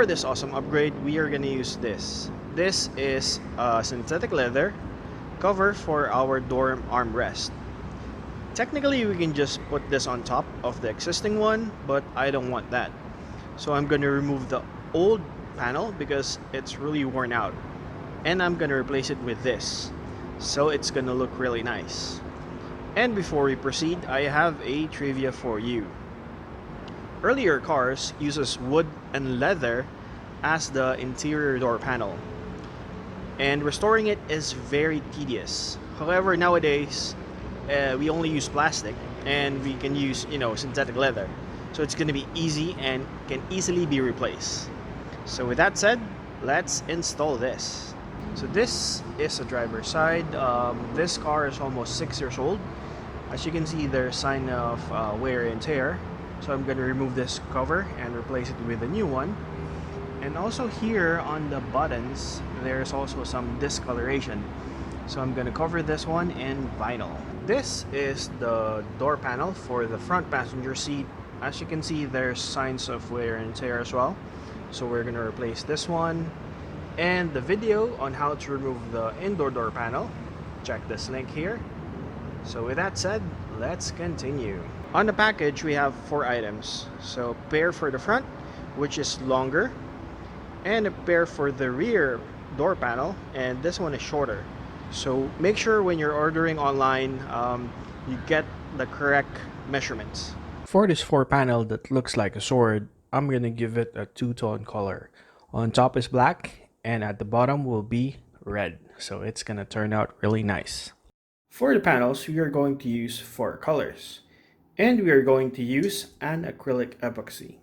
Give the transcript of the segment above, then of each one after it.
for this awesome upgrade, we are gonna use this. This is a synthetic leather cover for our door armrest. Technically, we can just put this on top of the existing one, but I don't want that. So I'm gonna remove the old panel because it's really worn out. And I'm gonna replace it with this. So it's gonna look really nice. And before we proceed, I have a trivia for you. Earlier cars uses wood and leather as the interior door panel, and restoring it is very tedious. However, nowadays we only use plastic and we can use synthetic leather, so it's going to be easy and can easily be replaced. So with that said, let's install this. So this is the driver's side. This car is almost 6 years old. As you can see, there's a sign of wear and tear. So I'm going to remove this cover and replace it with a new one. And also here on the buttons, there's also some discoloration. So I'm going to cover this one in vinyl. This is the door panel for the front passenger seat. As you can see, there's signs of wear and tear as well. So we're going to replace this one. And the video on how to remove the indoor door panel, check this link here. So with that said, let's continue. On the package, we have 4 items. So pair for the front, which is longer, and a pair for the rear door panel, and this one is shorter. So make sure when you're ordering online, you get the correct measurements. For this 4 panel that looks like a sword, I'm gonna give it a 2-tone color. On top is black, and at the bottom will be red. So it's gonna turn out really nice. For the panels, we are going to use 4 colors. And we are going to use an acrylic epoxy.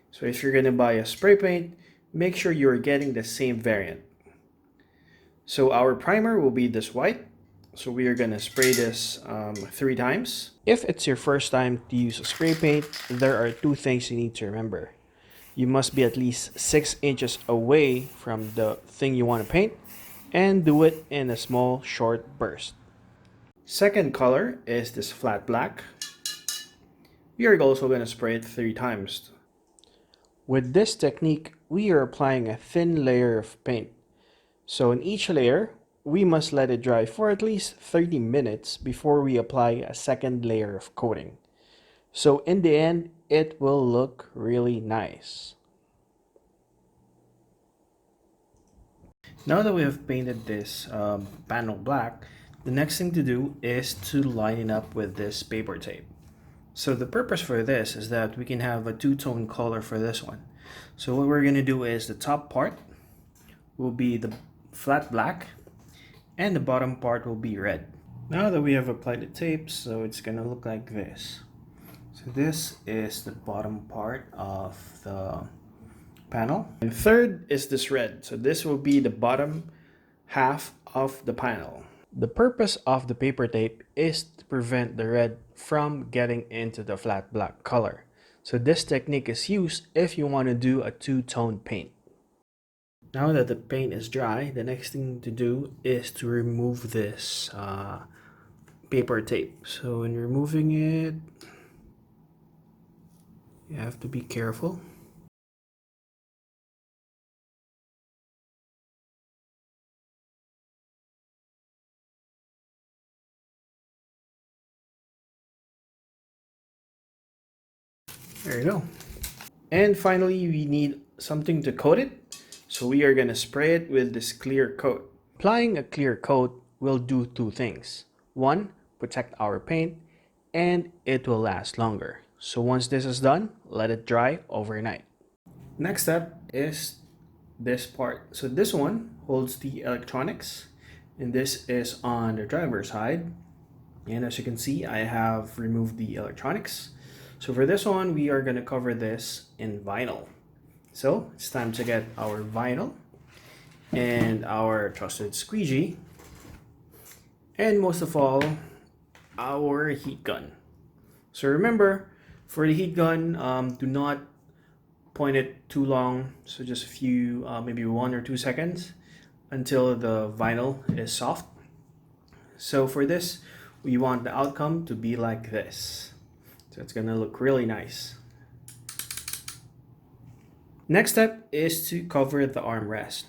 So if you're going to buy a spray paint, make sure you're getting the same variant. So our primer will be this white. So we are going to spray this 3 times. If it's your first time to use a spray paint, there are 2 things you need to remember. You must be at least 6 inches away from the thing you want to paint, and do it in a small, short burst. Second color is this flat black. We are also going to spray it 3 times. With this technique, we are applying a thin layer of paint. So in each layer, we must let it dry for at least 30 minutes before we apply a second layer of coating. So in the end, it will look really nice. Now that we have painted this panel black, the next thing to do is to line it up with this paper tape. So the purpose for this is that we can have a 2-tone color for this one. So what we're going to do is the top part will be the flat black and the bottom part will be red. Now that we have applied the tape, so it's going to look like this. So this is the bottom part of the panel. And third is this red. So this will be the bottom half of the panel. The purpose of the paper tape is to prevent the red from getting into the flat black color. So this technique is used if you want to do a 2-tone paint. Now that the paint is dry, the next thing to do is to remove this paper tape. So when removing it, you have to be careful. There you go. And finally, we need something to coat it. So we are going to spray it with this clear coat. Applying a clear coat will do 2 things. 1, protect our paint, and it will last longer. So once this is done, let it dry overnight. Next step is this part. So this one holds the electronics, and this is on the driver's side. And as you can see, I have removed the electronics. So for this one, we are going to cover this in vinyl. So it's time to get our vinyl and our trusted squeegee, and most of all, our heat gun. So remember, for the heat gun, do not point it too long. So just a few, maybe 1 or 2 seconds until the vinyl is soft. So for this, we want the outcome to be like this. So it's gonna look really nice. Next step is to cover the armrest.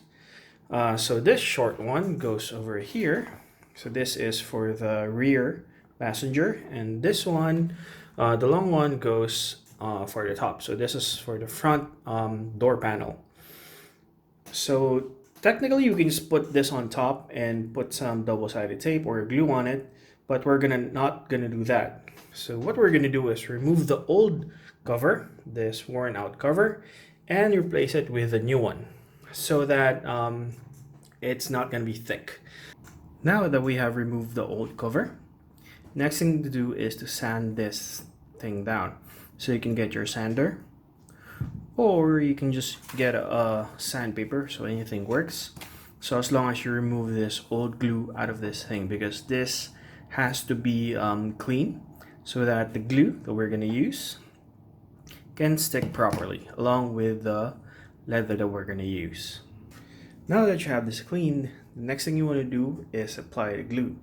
So this short one goes over here. So this is for the rear passenger, and this one, the long one, goes for the top. So this is for the front door panel. So technically you can just put this on top and put some double-sided tape or glue on it, but we're not gonna do that. So what we're gonna do is remove the old cover, this worn out cover, and replace it with a new one so that it's not gonna be thick. Now that we have removed the old cover, next thing to do is to sand this thing down. So you can get your sander, or you can just get a sandpaper, so anything works. So as long as you remove this old glue out of this thing, because this has to be clean so that the glue that we're going to use can stick properly along with the leather that we're going to use. Now that you have this clean, the next thing you want to do is apply the glue.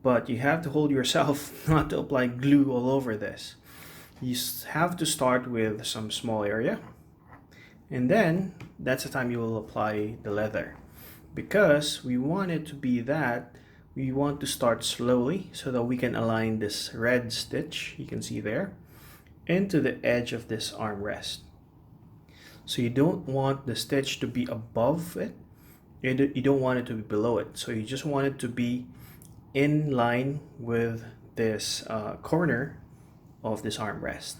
But you have to hold yourself not to apply glue all over this. You have to start with some small area, and then that's the time you will apply the leather. Because we want it to be that, we want to start slowly so that we can align this red stitch, you can see there, into the edge of this armrest. So you don't want the stitch to be above it, you don't want it to be below it, so you just want it to be in line with this corner of this armrest.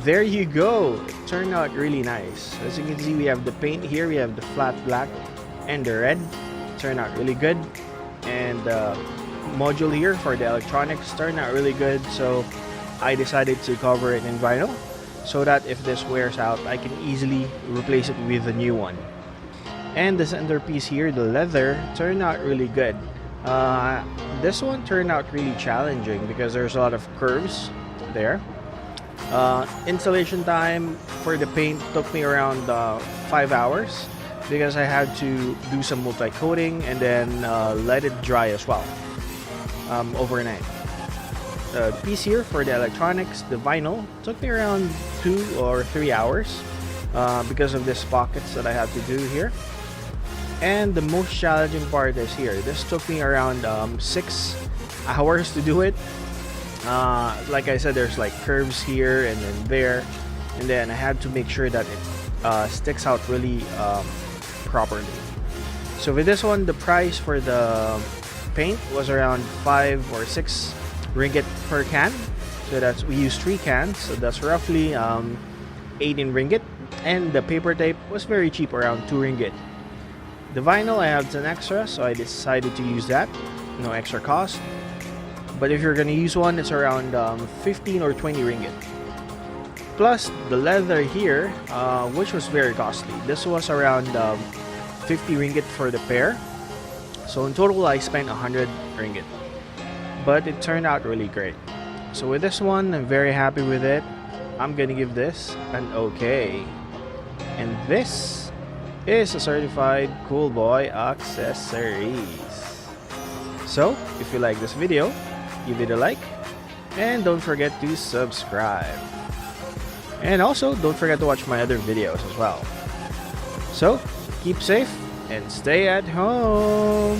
There you go. It turned out really nice. As you can see, we have the paint here, we have the flat black and the red. Turned out really good. And the module here for the electronics turned out really good, so I decided to cover it in vinyl so that if this wears out, I can easily replace it with a new one. And the centerpiece here, the leather, turned out really good. This one turned out really challenging because there's a lot of curves there. Installation time for the paint took me around 5 hours because I had to do some multi-coating and then let it dry as well overnight. The piece here for the electronics, the vinyl, took me around 2 or 3 hours because of these pockets that I have to do here. And the most challenging part is here. This took me around 6 hours to do it. Like I said, there's like curves here and then there, and then I had to make sure that it sticks out really properly. So with this one, the price for the paint was around 5 or 6 ringgit per can. So that's, we used 3 cans, so that's roughly 18 ringgit. And the paper tape was very cheap, around 2 ringgit. The vinyl, I have some extra, so I decided to use that. No extra cost. But if you're gonna use one, it's around 15 or 20 ringgit. Plus the leather here, which was very costly. This was around 50 ringgit for the pair. So in total, I spent 100 ringgit. But it turned out really great. So with this one, I'm very happy with it. I'm gonna give this an okay. And this is a certified cool boy accessories. So if you like this video, give it a like, and don't forget to subscribe. And also, don't forget to watch my other videos as well. So, keep safe and stay at home.